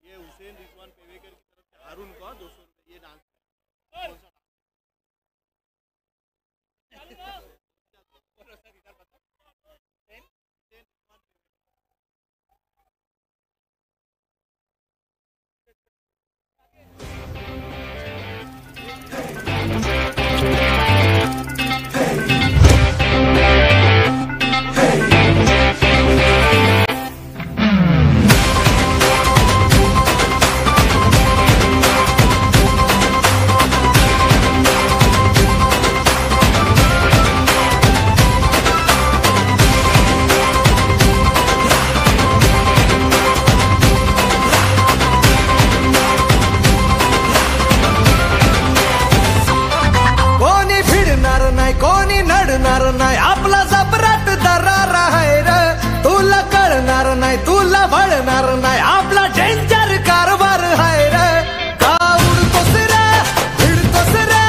ये हुसैन रिजवान पेवेकर की तरफ से अरुण को 200 रुपये ये डांस आपला जबराट दरार आहे रे तुला कळणार नाही तुला वळणार नाही आपला डेंजर कारभार आहे रे का उडतोस रे भिडतोस रे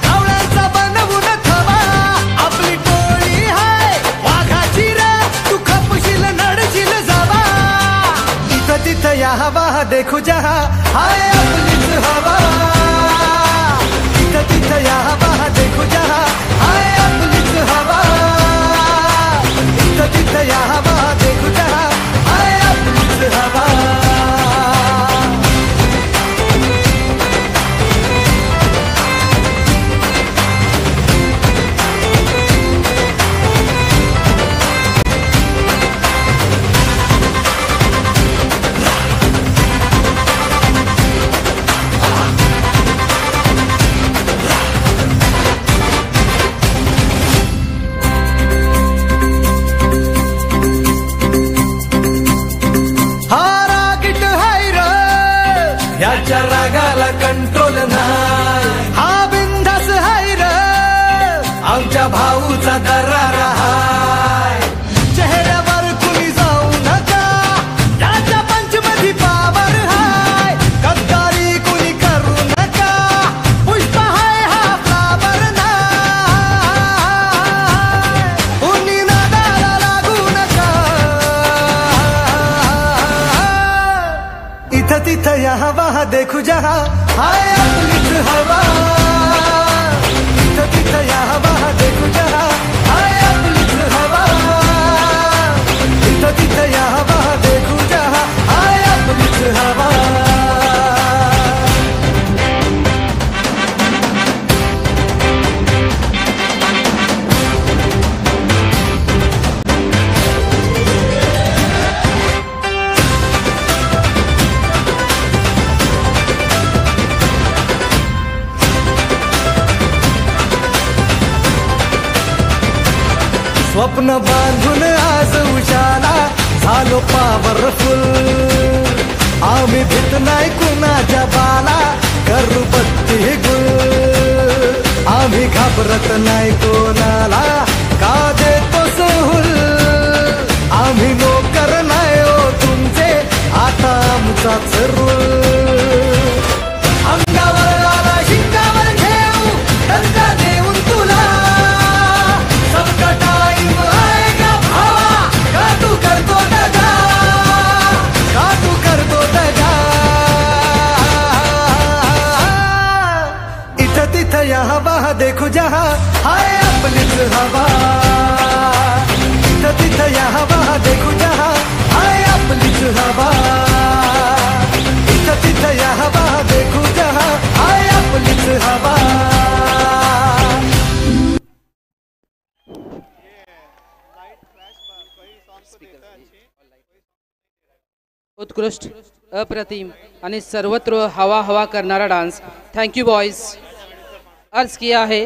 कावळ्यांचा बनवून थवा आपली टोळी आहे वाघाची रे तू खपशील नडशील जावा इथं तिथं या हवा देखू जहा हाय आपलीच हवा इथं तिथं या हवा देखू जहा हाय आपलीच हवा इथं तिथं या हवा देखू जहा हाय आपलीच हवा याच्या रागाला कंट्रोल नाही हा बिंदास हाय रे आमच्या भाऊचा दरार हाय चेहऱ्यावर कुणी जाऊ नका त्याच्या पंचमधी पावर हाय गद्दारी कुणी करू नका पुष्प हाय हा फ्लावर नाही कुणी नादाला लागू नका इथं तिथं या हवा देखू जहा हाय आपलीच हवा इथं तिथं या हवा देखू जहा हाय आपलीच हवा इथं तिथं या हवा देखू जहा हाय आपलीच हवा स्वप्न बांधून आज उजाला झालो पॉवरफुल आम्ही भीत नाही कुणाच्या बाला करू बत्ती गुल आम्ही घाबरत नाही कोणाला का देतो सहूल आम्ही नोकर नाही हो तुमचे आता आमचाच रूल अंगावर आला शिंगावर घेऊ धंदा देऊन तुला सबका टाइम आएगा भावा का तू करतो दगा का तू करतो दगा इथं तिथं या हवा देखू जहा हाय आपलीच हवा इथं तिथं या हवा देखू जहा हाय आपलीच हवा इथं तिथं या हवा देखू जहा हाय आपलीच हवा उत्कृष्ट अप्रतिम आणि सर्वत्र हवा हवा करणारा डांस थैंक यू बॉयज अर्ज किया है